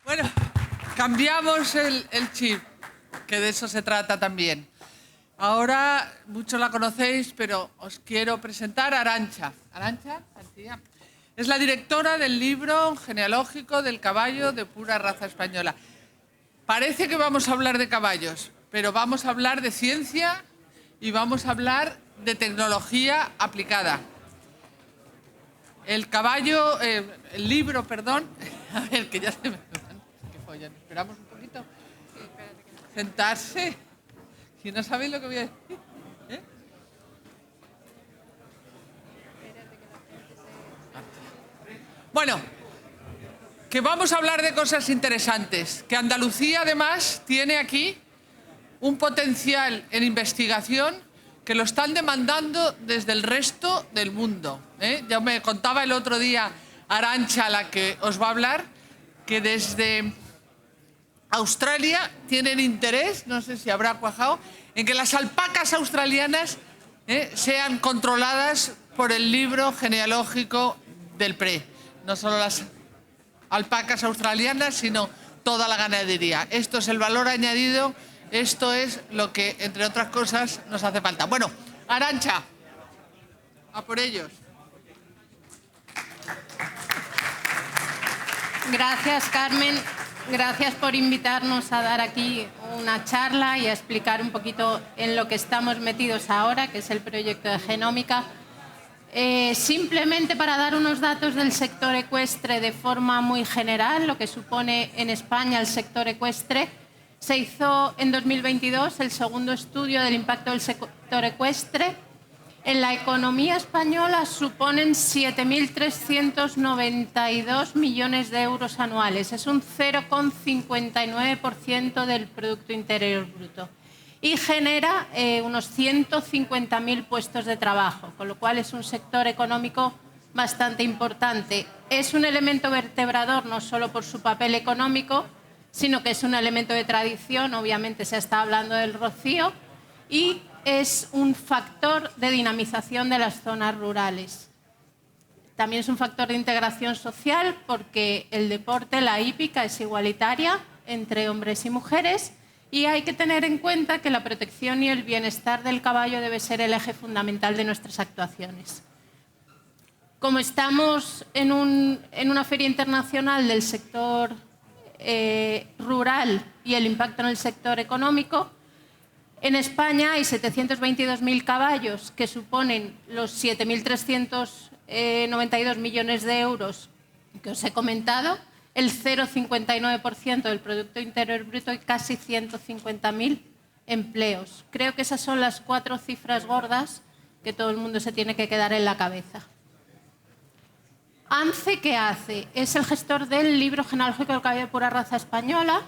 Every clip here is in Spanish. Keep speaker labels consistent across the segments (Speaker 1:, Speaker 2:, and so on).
Speaker 1: Bueno, cambiamos el chip, que de eso se trata también. Ahora, muchos la conocéis, pero os quiero presentar a Arantxa. ¿Arantxa? Es la directora del libro genealógico del caballo de pura raza española. Parece que vamos a hablar de caballos, pero vamos a hablar de ciencia y vamos a hablar de tecnología aplicada. El libro, perdón. A ver, que ya se me... ¿Qué follan? ¿Esperamos un poquito? Sí, espérate. Sentarse. Si no sabéis lo que voy a decir. ¿Eh? Bueno, que vamos a hablar de cosas interesantes. Que Andalucía, además, tiene aquí un potencial en investigación que lo están demandando desde el resto del mundo. Ya me contaba el otro día Arantxa, la que os va a hablar, que desde Australia tienen interés, no sé si habrá cuajado, en que las alpacas australianas sean controladas por el libro genealógico del PRE. No solo las alpacas australianas, sino toda la ganadería. Esto es el valor añadido. Esto es lo que, entre otras cosas, nos hace falta. Bueno, Arantxa, a por ellos.
Speaker 2: Gracias, Carmen. Gracias por invitarnos a dar aquí una charla y a explicar un poquito en lo que estamos metidos ahora, que es el proyecto de Genómica. Simplemente para dar unos datos del sector ecuestre de forma muy general, lo que supone en España el sector ecuestre. Se hizo en 2022 el segundo estudio del impacto del sector ecuestre. En la economía española suponen 7.392 millones de euros anuales. Es un 0,59% del Producto Interior Bruto. Y genera unos 150.000 puestos de trabajo, con lo cual es un sector económico bastante importante. Es un elemento vertebrador no solo por su papel económico, sino que es un elemento de tradición. Obviamente se está hablando del rocío y es un factor de dinamización de las zonas rurales. También es un factor de integración social porque el deporte, la hípica, es igualitaria entre hombres y mujeres y hay que tener en cuenta que la protección y el bienestar del caballo debe ser el eje fundamental de nuestras actuaciones. Como estamos en una feria internacional del sector rural y el impacto en el sector económico, en España hay 722.000 caballos que suponen los 7.392 millones de euros que os he comentado, el 0,59% del Producto Interior Bruto y casi 150.000 empleos. Creo que esas son las 4 cifras gordas que todo el mundo se tiene que quedar en la cabeza. ANCE, ¿qué hace? Es el gestor del libro genealógico del caballo de pura raza española,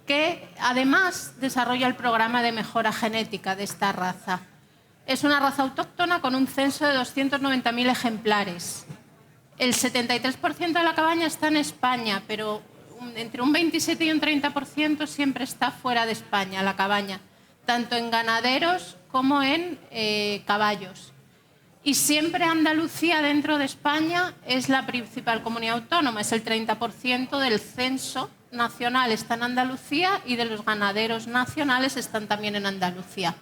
Speaker 2: que además desarrolla el programa de mejora genética de esta raza. Es una raza autóctona con un censo de 290.000 ejemplares. El 73% de la cabaña está en España, pero entre un 27 y un 30% siempre está fuera de España, la cabaña, tanto en ganaderos como en caballos. Y siempre Andalucía, dentro de España, es la principal comunidad autónoma, es el 30% del censo nacional está en Andalucía y de los ganaderos nacionales están también en Andalucía.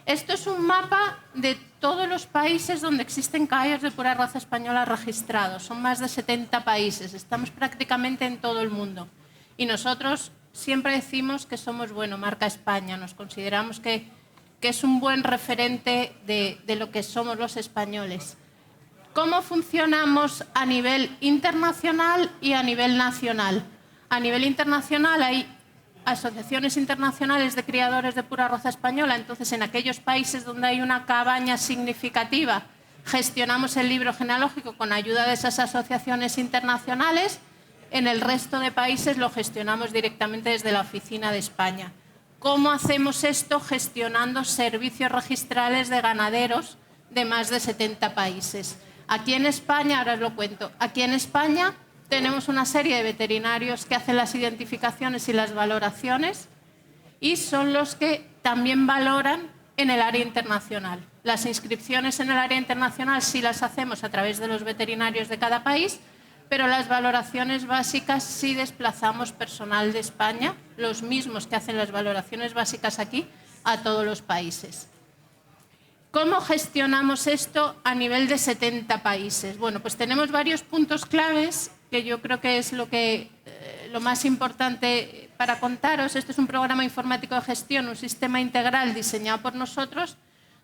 Speaker 2: Esto es un mapa de todos los países donde existen caballos de pura raza española registrados. Son más de 70 países, estamos prácticamente en todo el mundo. Y nosotros siempre decimos que somos, marca España, nos consideramos que es un buen referente de lo que somos los españoles. ¿Cómo funcionamos a nivel internacional y a nivel nacional? A nivel internacional hay asociaciones internacionales de criadores de pura raza española, entonces en aquellos países donde hay una cabaña significativa gestionamos el libro genealógico con ayuda de esas asociaciones internacionales, en el resto de países lo gestionamos directamente desde la oficina de España. ¿Cómo hacemos esto? Gestionando servicios registrales de ganaderos de más de 70 países. Aquí en España, ahora os lo cuento, aquí en España tenemos una serie de veterinarios que hacen las identificaciones y las valoraciones y son los que también valoran en el área internacional. Las inscripciones en el área internacional sí las hacemos a través de los veterinarios de cada país, pero las valoraciones básicas sí desplazamos personal de España, los mismos que hacen las valoraciones básicas aquí, a todos los países. ¿Cómo gestionamos esto a nivel de 70 países? Bueno, pues tenemos varios puntos claves que yo creo que es lo más importante para contaros. Este es un programa informático de gestión, un sistema integral diseñado por nosotros,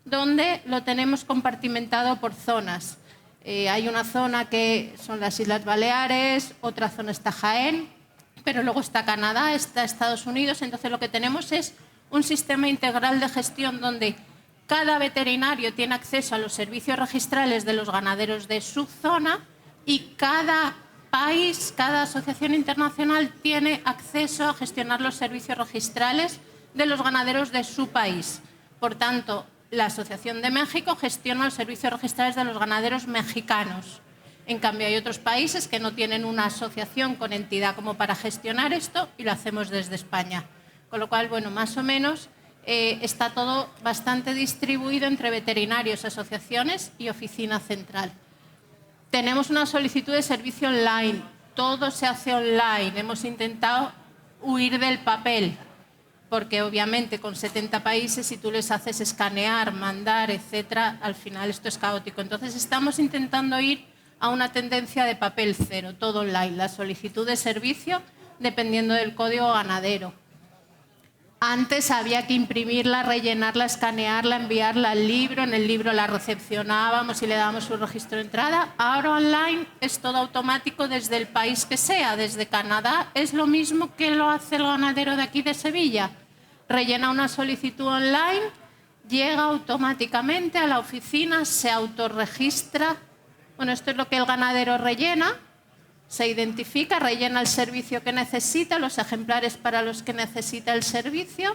Speaker 2: donde lo tenemos compartimentado por zonas. Hay una zona que son las Islas Baleares, otra zona está Jaén, pero luego está Canadá, está Estados Unidos. Entonces lo que tenemos es un sistema integral de gestión donde cada veterinario tiene acceso a los servicios registrales de los ganaderos de su zona y cada país, cada asociación internacional tiene acceso a gestionar los servicios registrales de los ganaderos de su país. Por tanto, la Asociación de México gestiona los servicios registrales de los ganaderos mexicanos. En cambio, hay otros países que no tienen una asociación con entidad como para gestionar esto y lo hacemos desde España. Con lo cual, bueno, más o menos está todo bastante distribuido entre veterinarios, asociaciones y oficina central. Tenemos una solicitud de servicio online, todo se hace online. Hemos intentado huir del papel, porque obviamente con 70 países, si tú les haces escanear, mandar, etcétera, al final esto es caótico. Entonces estamos intentando ir a una tendencia de papel cero, todo online, la solicitud de servicio dependiendo del código ganadero. Antes había que imprimirla, rellenarla, escanearla, enviarla al libro. En el libro la recepcionábamos y le dábamos su registro de entrada. Ahora online es todo automático desde el país que sea. Desde Canadá es lo mismo que lo hace el ganadero de aquí de Sevilla. Rellena una solicitud online, llega automáticamente a la oficina, se autorregistra. Bueno, esto es lo que el ganadero rellena. Se identifica, rellena el servicio que necesita, los ejemplares para los que necesita el servicio,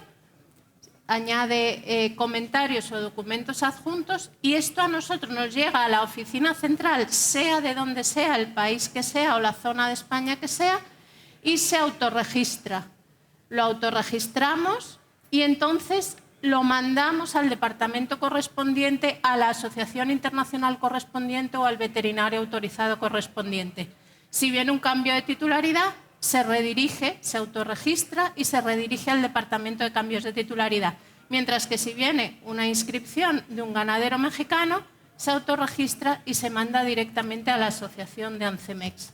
Speaker 2: añade comentarios o documentos adjuntos y esto a nosotros nos llega a la oficina central, sea de donde sea, el país que sea o la zona de España que sea, y se autorregistra. Lo autorregistramos y entonces lo mandamos al departamento correspondiente, a la asociación internacional correspondiente o al veterinario autorizado correspondiente. Si viene un cambio de titularidad, se redirige, se autorregistra y se redirige al departamento de cambios de titularidad. Mientras que si viene una inscripción de un ganadero mexicano, se autorregistra y se manda directamente a la asociación de ANCEMEX.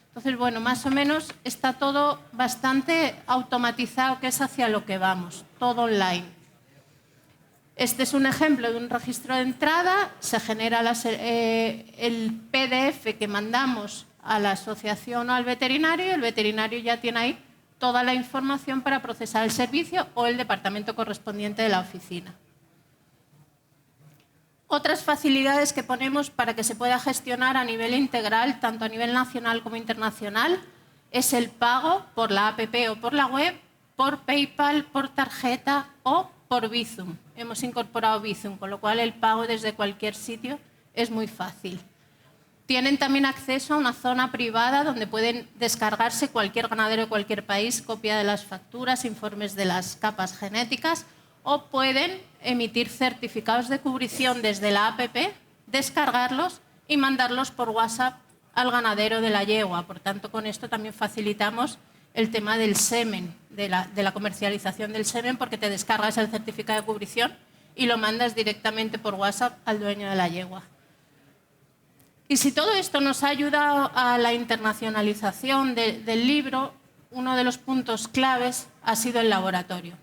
Speaker 2: Entonces, bueno, más o menos está todo bastante automatizado, que es hacia lo que vamos, todo online. Este es un ejemplo de un registro de entrada, se genera el PDF que mandamos a la asociación o al veterinario y el veterinario ya tiene ahí toda la información para procesar el servicio o el departamento correspondiente de la oficina. Otras facilidades que ponemos para que se pueda gestionar a nivel integral, tanto a nivel nacional como internacional, es el pago por la app o por la web, por PayPal, por tarjeta o por Bizum. Hemos incorporado Bizum, con lo cual el pago desde cualquier sitio es muy fácil. Tienen también acceso a una zona privada donde pueden descargarse cualquier ganadero de cualquier país, copia de las facturas, informes de las capas genéticas o pueden emitir certificados de cubrición desde la app, descargarlos y mandarlos por WhatsApp al ganadero de la yegua. Por tanto, con esto también facilitamos el tema del semen, de la comercialización del semen, porque te descargas el certificado de cubrición y lo mandas directamente por WhatsApp al dueño de la yegua. Y si todo esto nos ha ayudado a la internacionalización del libro, uno de los puntos claves ha sido el laboratorio.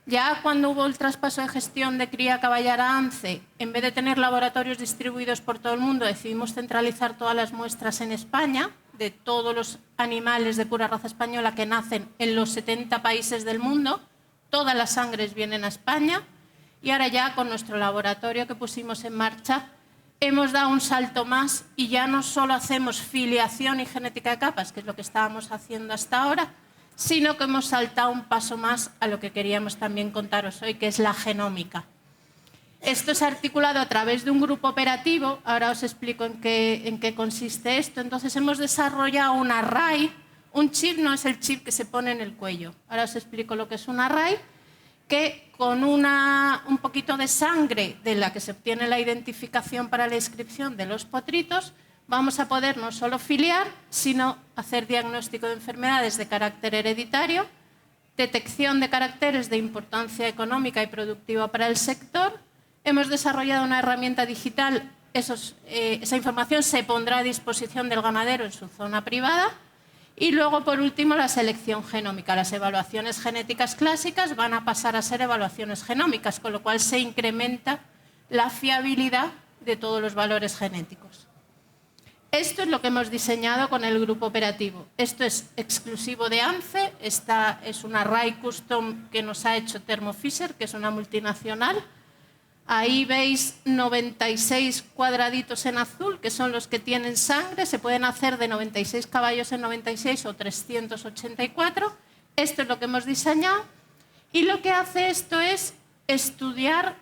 Speaker 2: Ya cuando hubo el traspaso de gestión de cría caballara a ANCE, en vez de tener laboratorios distribuidos por todo el mundo, decidimos centralizar todas las muestras en España, de todos los animales de pura raza española que nacen en los 70 países del mundo. Todas las sangres vienen a España y ahora ya con nuestro laboratorio que pusimos en marcha hemos dado un salto más y ya no solo hacemos filiación y genética de capas, que es lo que estábamos haciendo hasta ahora, sino que hemos saltado un paso más a lo que queríamos también contaros hoy, que es la genómica. Esto es articulado a través de un grupo operativo, ahora os explico en qué consiste esto. Entonces hemos desarrollado un array, un chip no es el chip que se pone en el cuello, ahora os explico lo que es un array, que con un poquito de sangre de la que se obtiene la identificación para la inscripción de los potritos, vamos a poder no solo filiar, sino hacer diagnóstico de enfermedades de carácter hereditario, detección de caracteres de importancia económica y productiva para el sector. Hemos desarrollado una herramienta digital, esa información se pondrá a disposición del ganadero en su zona privada. Y luego, por último, la selección genómica. Las evaluaciones genéticas clásicas van a pasar a ser evaluaciones genómicas, con lo cual se incrementa la fiabilidad de todos los valores genéticos. Esto es lo que hemos diseñado con el grupo operativo. Esto es exclusivo de ANCE. Esta es una array custom que nos ha hecho Thermo Fisher, que es una multinacional. Ahí veis 96 cuadraditos en azul, que son los que tienen sangre. Se pueden hacer de 96 caballos en 96 o 384. Esto es lo que hemos diseñado. Y lo que hace esto es estudiar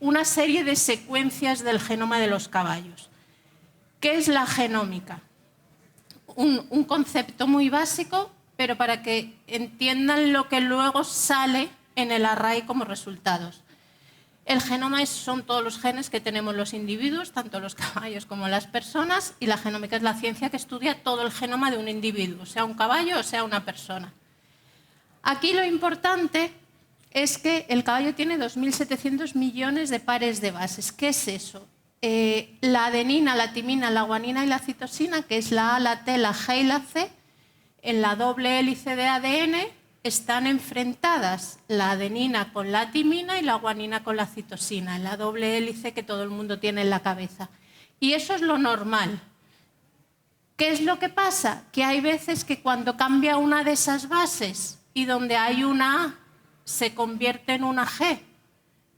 Speaker 2: una serie de secuencias del genoma de los caballos. ¿Qué es la genómica? Un concepto muy básico, pero para que entiendan lo que luego sale en el array como resultados. El genoma son todos los genes que tenemos los individuos, tanto los caballos como las personas, y la genómica es la ciencia que estudia todo el genoma de un individuo, sea un caballo o sea una persona. Aquí lo importante es que el caballo tiene 2.700 millones de pares de bases. ¿Qué es eso? La adenina, la timina, la guanina y la citosina, que es la A, la T, la G y la C, en la doble hélice de ADN, están enfrentadas la adenina con la timina y la guanina con la citosina, en la doble hélice que todo el mundo tiene en la cabeza. Y eso es lo normal. ¿Qué es lo que pasa? Que hay veces que cuando cambia una de esas bases y donde hay una A se convierte en una G,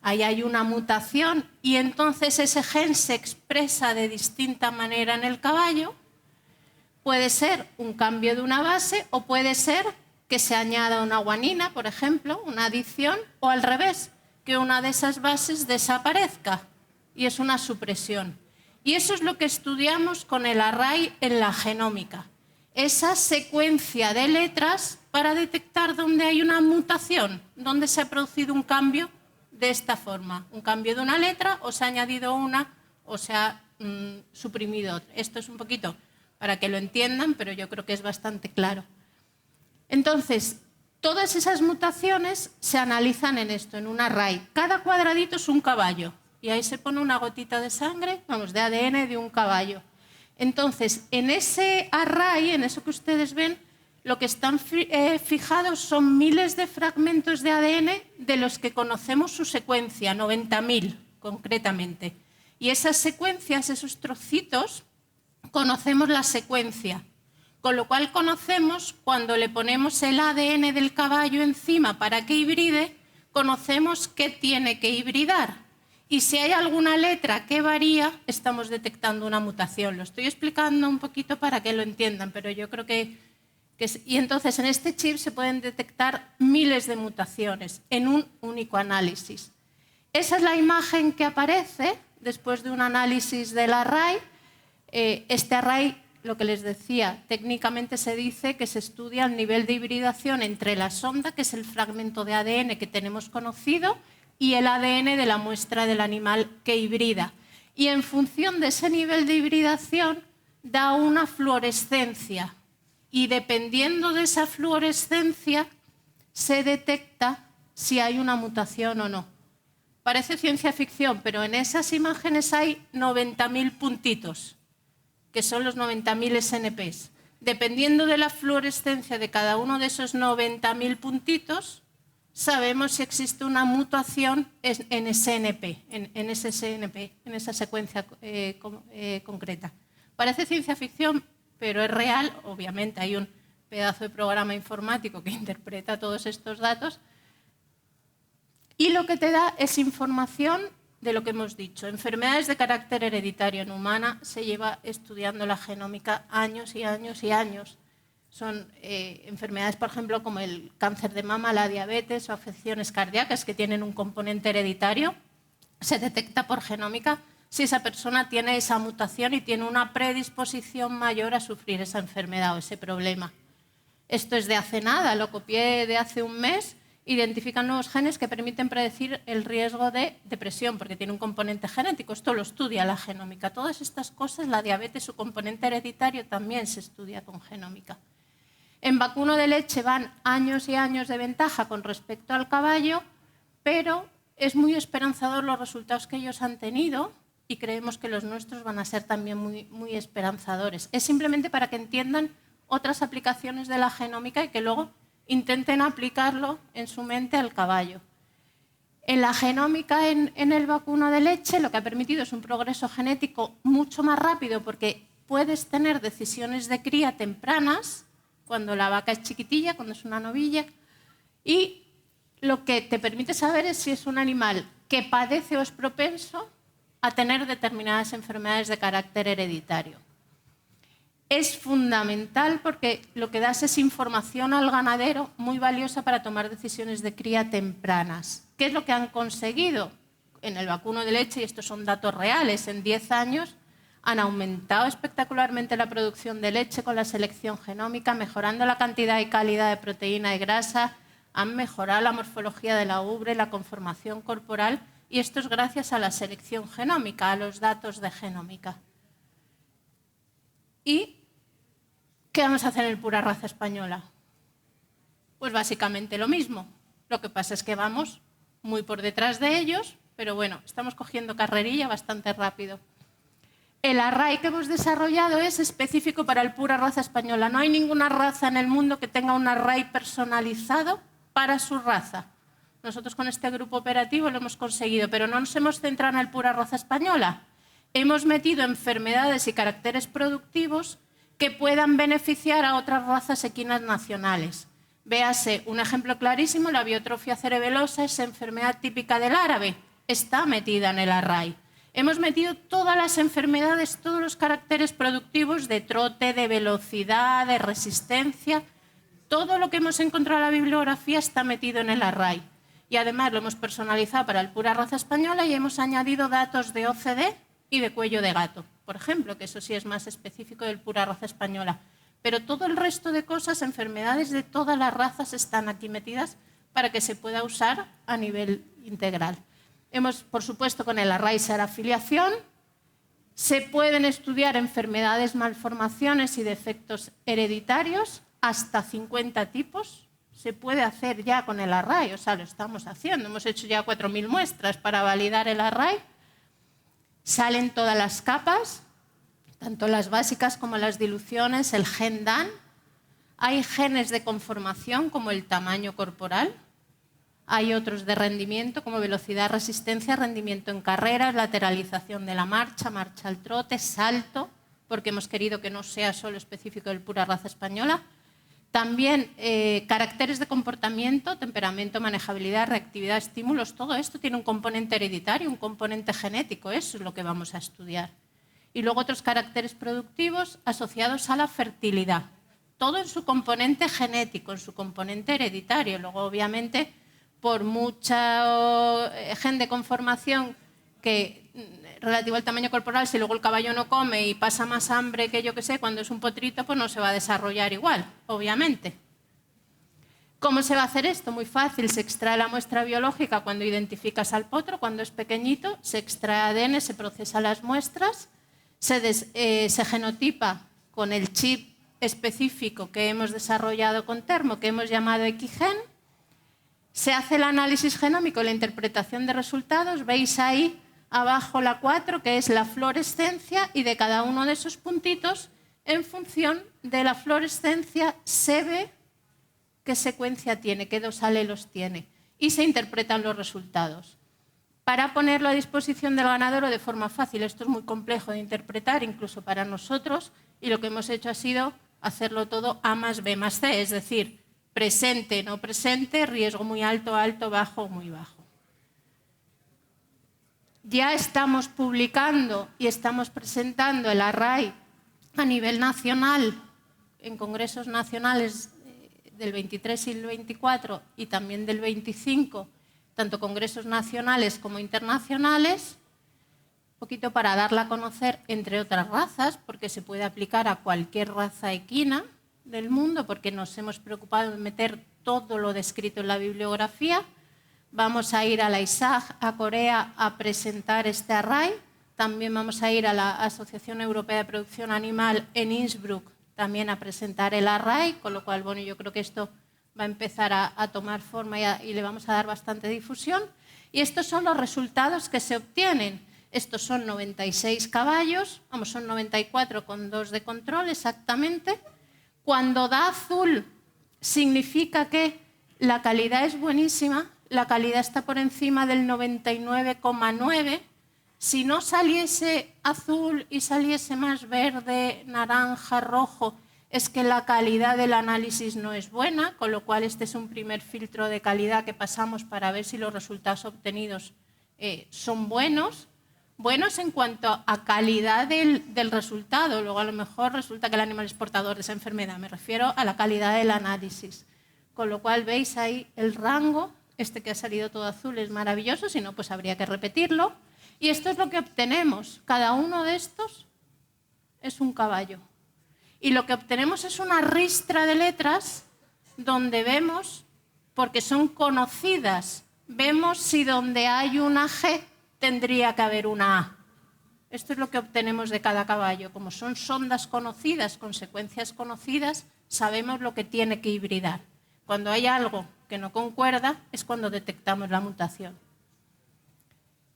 Speaker 2: ahí hay una mutación y entonces ese gen se expresa de distinta manera en el caballo. Puede ser un cambio de una base o puede ser que se añada una guanina, por ejemplo, una adición, o al revés, que una de esas bases desaparezca y es una supresión. Y eso es lo que estudiamos con el array en la genómica, esa secuencia de letras para detectar dónde hay una mutación, dónde se ha producido un cambio de esta forma, un cambio de una letra, o se ha añadido una o se ha suprimido otra. Esto es un poquito para que lo entiendan, pero yo creo que es bastante claro. Entonces, todas esas mutaciones se analizan en esto, en un array. Cada cuadradito es un caballo y ahí se pone una gotita de sangre, vamos, de ADN de un caballo. Entonces, en ese array, en eso que ustedes ven, lo que están fijados son miles de fragmentos de ADN de los que conocemos su secuencia, 90.000 concretamente. Y esas secuencias, esos trocitos, conocemos la secuencia. Con lo cual conocemos, cuando le ponemos el ADN del caballo encima para que hibride, conocemos qué tiene que hibridar. Y si hay alguna letra que varía, estamos detectando una mutación. Lo estoy explicando un poquito para que lo entiendan, pero yo creo que y entonces en este chip se pueden detectar miles de mutaciones en un único análisis. Esa es la imagen que aparece después de un análisis del array. Este array, lo que les decía, técnicamente se dice que se estudia el nivel de hibridación entre la sonda, que es el fragmento de ADN que tenemos conocido, y el ADN de la muestra del animal que hibrida. Y en función de ese nivel de hibridación da una fluorescencia. Y dependiendo de esa fluorescencia se detecta si hay una mutación o no. Parece ciencia ficción, pero en esas imágenes hay 90.000 puntitos, que son los 90.000 SNPs. Dependiendo de la fluorescencia de cada uno de esos 90.000 puntitos, sabemos si existe una mutación en SNP, en ese SNP, en esa secuencia concreta. Parece ciencia ficción, pero es real. Obviamente hay un pedazo de programa informático que interpreta todos estos datos y lo que te da es información de lo que hemos dicho. Enfermedades de carácter hereditario en humana se lleva estudiando la genómica años y años y años. Son enfermedades, por ejemplo, como el cáncer de mama, la diabetes o afecciones cardíacas que tienen un componente hereditario. Se detecta por genómica si esa persona tiene esa mutación y tiene una predisposición mayor a sufrir esa enfermedad o ese problema. Esto es de hace nada, lo copié de hace un mes identifican nuevos genes que permiten predecir el riesgo de depresión, porque tiene un componente genético. Esto lo estudia la genómica. Todas estas cosas, la diabetes, su componente hereditario, también se estudia con genómica. En vacuno de leche van años y años de ventaja con respecto al caballo, pero es muy esperanzador los resultados que ellos han tenido y creemos que los nuestros van a ser también muy esperanzadores. Es simplemente para que entiendan otras aplicaciones de la genómica y que luego intenten aplicarlo en su mente al caballo. En la genómica, en el vacuno de leche, lo que ha permitido es un progreso genético mucho más rápido porque puedes tener decisiones de cría tempranas, cuando la vaca es chiquitilla, cuando es una novilla, y lo que te permite saber es si es un animal que padece o es propenso a tener determinadas enfermedades de carácter hereditario. Es fundamental porque lo que das es información al ganadero muy valiosa para tomar decisiones de cría tempranas. ¿Qué es lo que han conseguido en el vacuno de leche? Y estos son datos reales. En 10 años han aumentado espectacularmente la producción de leche con la selección genómica, mejorando la cantidad y calidad de proteína y grasa, han mejorado la morfología de la ubre, la conformación corporal, y esto es gracias a la selección genómica, a los datos de genómica. ¿Y qué vamos a hacer en el Pura Raza Española? Pues básicamente lo mismo. Lo que pasa es que vamos muy por detrás de ellos, pero bueno, estamos cogiendo carrerilla bastante rápido. El array que hemos desarrollado es específico para el Pura Raza Española. No hay ninguna raza en el mundo que tenga un array personalizado para su raza. Nosotros con este grupo operativo lo hemos conseguido, pero no nos hemos centrado en el Pura Raza Española. Hemos metido enfermedades y caracteres productivos que puedan beneficiar a otras razas equinas nacionales. Véase un ejemplo clarísimo, la biotrofia cerebelosa, esa enfermedad típica del árabe, está metida en el array. Hemos metido todas las enfermedades, todos los caracteres productivos de trote, de velocidad, de resistencia. Todo lo que hemos encontrado en la bibliografía está metido en el array. Y además lo hemos personalizado para el Pura Raza Española y hemos añadido datos de OCD y de cuello de gato, por ejemplo, que eso sí es más específico del Pura Raza Española. Pero todo el resto de cosas, enfermedades de todas las razas están aquí metidas para que se pueda usar a nivel integral. Hemos, por supuesto, con el array ser afiliación. Se pueden estudiar enfermedades, malformaciones y defectos hereditarios, hasta 50 tipos. Se puede hacer ya con el array, o sea, lo estamos haciendo. Hemos hecho ya 4.000 muestras para validar el array. Salen todas las capas, tanto las básicas como las diluciones, el gen DAN. Hay genes de conformación como el tamaño corporal. Hay otros de rendimiento como velocidad, resistencia, rendimiento en carreras, lateralización de la marcha, marcha al trote, salto, porque hemos querido que no sea solo específico del Pura Raza Española. También caracteres de comportamiento, temperamento, manejabilidad, reactividad, estímulos, todo esto tiene un componente hereditario, un componente genético, eso es lo que vamos a estudiar. Y luego otros caracteres productivos asociados a la fertilidad, todo en su componente genético, en su componente hereditario. Luego, obviamente, por mucha gen de conformación que relativo al tamaño corporal, si luego el caballo no come y pasa más hambre que yo que sé, cuando es un potrito, pues no se va a desarrollar igual, obviamente. ¿Cómo se va a hacer esto? Muy fácil, se extrae la muestra biológica cuando identificas al potro, cuando es pequeñito, se extrae ADN, se procesa las muestras, se genotipa con el chip específico que hemos desarrollado con Termo, que hemos llamado Equigen, se hace el análisis genómico, la interpretación de resultados, veis ahí abajo la 4, que es la fluorescencia, y de cada uno de esos puntitos, en función de la fluorescencia, se ve qué secuencia tiene, qué dos alelos tiene, y se interpretan los resultados. Para ponerlo a disposición del ganadero de forma fácil, esto es muy complejo de interpretar, incluso para nosotros, y lo que hemos hecho ha sido hacerlo todo A más B más C, es decir, presente, no presente, riesgo muy alto, alto, bajo, muy bajo. Ya estamos publicando y estamos presentando el array a nivel nacional en congresos nacionales del 23 y el 24 y también del 25, tanto congresos nacionales como internacionales, un poquito para darla a conocer entre otras razas, porque se puede aplicar a cualquier raza equina del mundo, porque nos hemos preocupado en meter todo lo descrito en la bibliografía. Vamos a ir a la ISAG, a Corea, a presentar este array. También vamos a ir a la Asociación Europea de Producción Animal en Innsbruck, también a presentar el array, con lo cual, bueno, yo creo que esto va a empezar a tomar forma y le vamos a dar bastante difusión. Y estos son los resultados que se obtienen. Estos son 96 caballos, vamos, son 94 con 2 de control exactamente. Cuando da azul significa que la calidad es buenísima, la calidad está por encima del 99,9. Si no saliese azul y saliese más verde, naranja, rojo, es que la calidad del análisis no es buena, con lo cual este es un primer filtro de calidad que pasamos para ver si los resultados obtenidos son buenos. Buenos en cuanto a calidad del resultado. Luego a lo mejor resulta que el animal es portador de esa enfermedad. Me refiero a la calidad del análisis. Con lo cual veis ahí el rango. Este que ha salido todo azul es maravilloso, si no pues habría que repetirlo. Y esto es lo que obtenemos. Cada uno de estos es un caballo. Y lo que obtenemos es una ristra de letras donde vemos, porque son conocidas, vemos si donde hay una G tendría que haber una A. Esto es lo que obtenemos de cada caballo. Como son sondas conocidas, con secuencias conocidas, sabemos lo que tiene que hibridar. Cuando hay algo que no concuerda es cuando detectamos la mutación.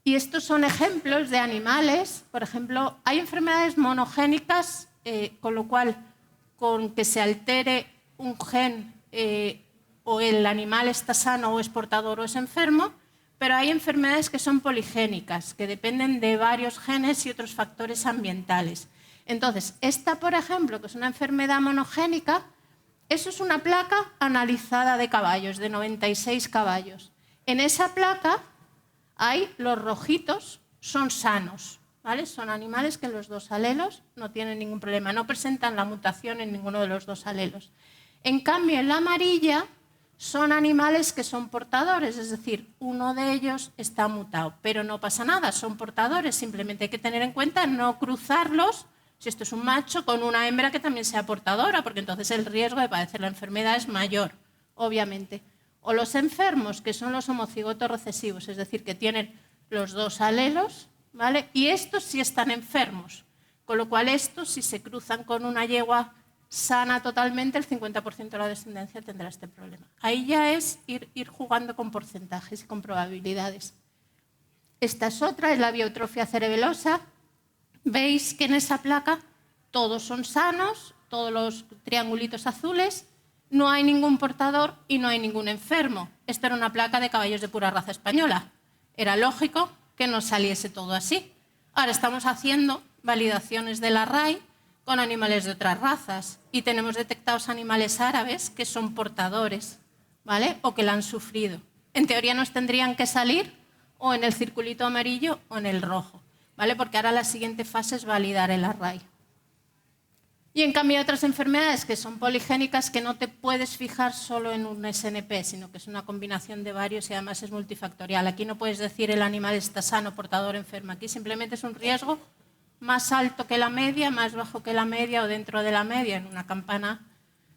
Speaker 2: Y estos son ejemplos de animales. Por ejemplo, hay enfermedades monogénicas, con lo cual, con que se altere un gen o el animal está sano o es portador o es enfermo, pero hay enfermedades que son poligénicas, que dependen de varios genes y otros factores ambientales. Entonces, esta, por ejemplo, que es una enfermedad monogénica, eso es una placa analizada de caballos, de 96 caballos. En esa placa hay los rojitos, son sanos, ¿vale? Son animales que los dos alelos no tienen ningún problema, no presentan la mutación en ninguno de los dos alelos. En cambio, en la amarilla son animales que son portadores, es decir, uno de ellos está mutado, pero no pasa nada, son portadores, simplemente hay que tener en cuenta no cruzarlos, si esto es un macho, con una hembra que también sea portadora, porque entonces el riesgo de padecer la enfermedad es mayor, obviamente. O los enfermos, que son los homocigotos recesivos, es decir, que tienen los dos alelos, ¿vale? Y estos sí están enfermos, con lo cual estos, si se cruzan con una yegua sana totalmente, el 50% de la descendencia tendrá este problema. Ahí ya es ir jugando con porcentajes y con probabilidades. Esta es otra, es la biotrofia cerebelosa. Veis que en esa placa todos son sanos, todos los triangulitos azules, no hay ningún portador y no hay ningún enfermo. Esta era una placa de caballos de pura raza española. Era lógico que no saliese todo así. Ahora estamos haciendo validaciones del array con animales de otras razas y tenemos detectados animales árabes que son portadores, ¿vale? O que la han sufrido. En teoría nos tendrían que salir o en el circulito amarillo o en el rojo, ¿vale? Porque ahora la siguiente fase es validar el array. Y en cambio hay otras enfermedades que son poligénicas que no te puedes fijar solo en un SNP, sino que es una combinación de varios y además es multifactorial. Aquí no puedes decir el animal está sano, portador, enfermo. Aquí simplemente es un riesgo más alto que la media, más bajo que la media o dentro de la media en una campana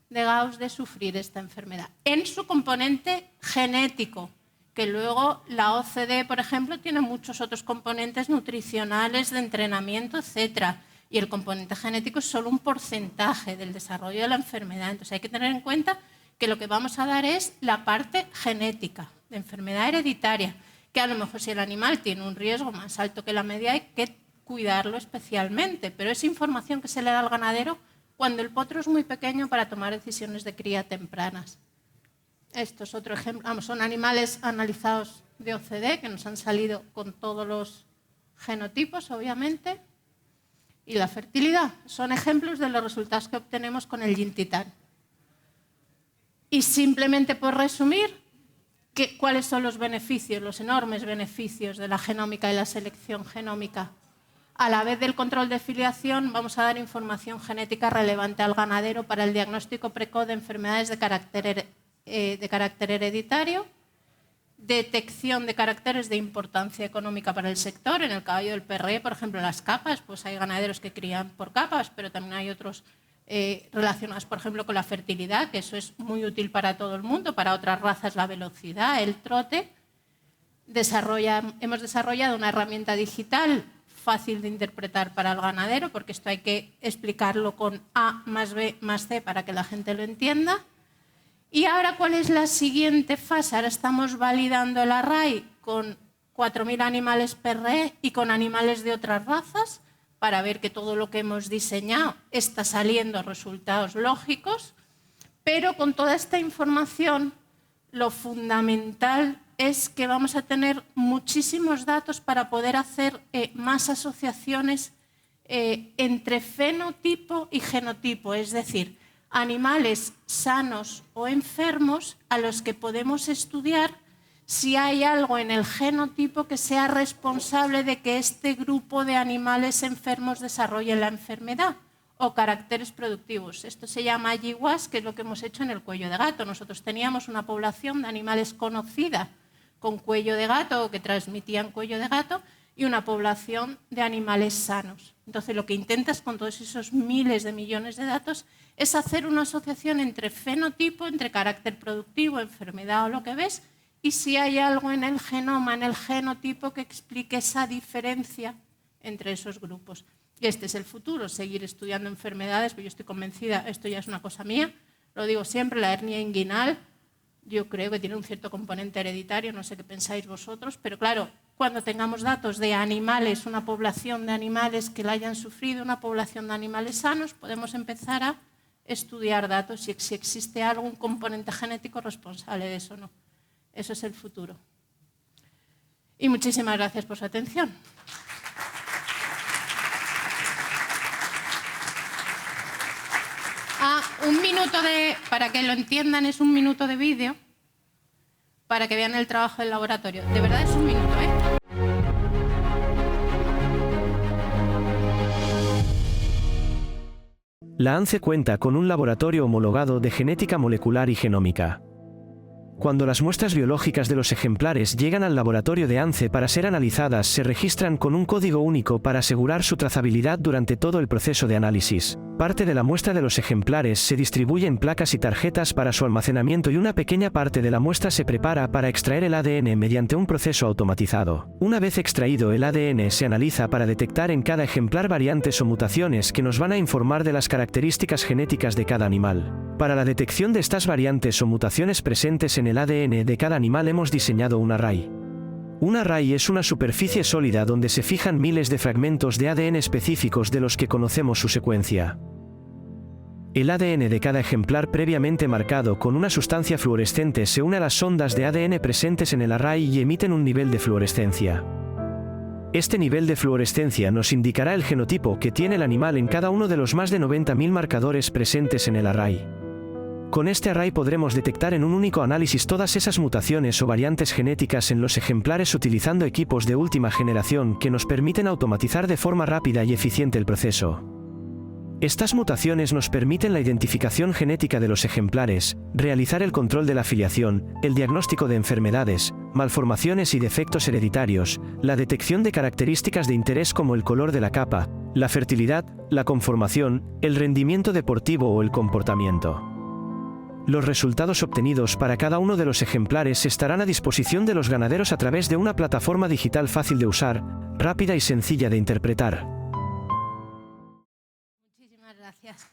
Speaker 2: de Gauss de sufrir esta enfermedad. En su componente genético, que luego la OCDE, por ejemplo, tiene muchos otros componentes nutricionales, de entrenamiento, etcétera. Y el componente genético es solo un porcentaje del desarrollo de la enfermedad. Entonces hay que tener en cuenta que lo que vamos a dar es la parte genética, de enfermedad hereditaria, que a lo mejor si el animal tiene un riesgo más alto que la media hay que cuidarlo especialmente, pero es información que se le da al ganadero cuando el potro es muy pequeño para tomar decisiones de cría tempranas. Esto es otro ejemplo, son animales analizados de OCDE que nos han salido con todos los genotipos, obviamente. Y la fertilidad son ejemplos de los resultados que obtenemos con el Gin-Titan. Y simplemente por resumir, ¿cuáles son los beneficios, los enormes beneficios de la genómica y la selección genómica? A la vez del control de filiación, vamos a dar información genética relevante al ganadero para el diagnóstico precoz de enfermedades de carácter hereditario, detección de caracteres de importancia económica para el sector. En el caballo del PRE, por ejemplo, las capas, pues hay ganaderos que crían por capas, pero también hay otros relacionadas, por ejemplo, con la fertilidad, que eso es muy útil para todo el mundo, para otras razas la velocidad, el trote. Hemos desarrollado una herramienta digital fácil de interpretar para el ganadero, porque esto hay que explicarlo con A más B más C para que la gente lo entienda. Y ahora, ¿cuál es la siguiente fase? Ahora estamos validando el array con 4.000 animales PRE y con animales de otras razas para ver que todo lo que hemos diseñado está saliendo resultados lógicos, pero con toda esta información lo fundamental es que vamos a tener muchísimos datos para poder hacer más asociaciones entre fenotipo y genotipo, es decir, animales sanos o enfermos a los que podemos estudiar si hay algo en el genotipo que sea responsable de que este grupo de animales enfermos desarrolle la enfermedad o caracteres productivos. Esto se llama GWAS, que es lo que hemos hecho en el cuello de gato. Nosotros teníamos una población de animales conocida con cuello de gato o que transmitían cuello de gato y una población de animales sanos. Entonces, lo que intentas con todos esos miles de millones de datos es hacer una asociación entre fenotipo, entre carácter productivo, enfermedad o lo que ves, y si hay algo en el genoma, en el genotipo, que explique esa diferencia entre esos grupos. Y este es el futuro, seguir estudiando enfermedades, pero yo estoy convencida, esto ya es una cosa mía, lo digo siempre, la hernia inguinal, yo creo que tiene un cierto componente hereditario, no sé qué pensáis vosotros, pero claro, cuando tengamos datos de animales, una población de animales que la hayan sufrido, una población de animales sanos, podemos empezar a estudiar datos y si existe algún componente genético responsable de eso o no. Eso es el futuro. Y muchísimas gracias por su atención. Para que lo entiendan, es un minuto de vídeo para que vean el trabajo del laboratorio. De verdad es un minuto, ¿eh?
Speaker 3: La ANCE cuenta con un laboratorio homologado de genética molecular y genómica. Cuando las muestras biológicas de los ejemplares llegan al laboratorio de ANCE para ser analizadas, se registran con un código único para asegurar su trazabilidad durante todo el proceso de análisis. Parte de la muestra de los ejemplares se distribuye en placas y tarjetas para su almacenamiento y una pequeña parte de la muestra se prepara para extraer el ADN mediante un proceso automatizado. Una vez extraído el ADN se analiza para detectar en cada ejemplar variantes o mutaciones que nos van a informar de las características genéticas de cada animal. Para la detección de estas variantes o mutaciones presentes en el ADN de cada animal hemos diseñado un array. Un array es una superficie sólida donde se fijan miles de fragmentos de ADN específicos de los que conocemos su secuencia. El ADN de cada ejemplar previamente marcado con una sustancia fluorescente se une a las ondas de ADN presentes en el array y emiten un nivel de fluorescencia. Este nivel de fluorescencia nos indicará el genotipo que tiene el animal en cada uno de los más de 90.000 marcadores presentes en el array. Con este array podremos detectar en un único análisis todas esas mutaciones o variantes genéticas en los ejemplares utilizando equipos de última generación que nos permiten automatizar de forma rápida y eficiente el proceso. Estas mutaciones nos permiten la identificación genética de los ejemplares, realizar el control de la filiación, el diagnóstico de enfermedades, malformaciones y defectos hereditarios, la detección de características de interés como el color de la capa, la fertilidad, la conformación, el rendimiento deportivo o el comportamiento. Los resultados obtenidos para cada uno de los ejemplares estarán a disposición de los ganaderos a través de una plataforma digital fácil de usar, rápida y sencilla de interpretar.
Speaker 2: Muchísimas gracias.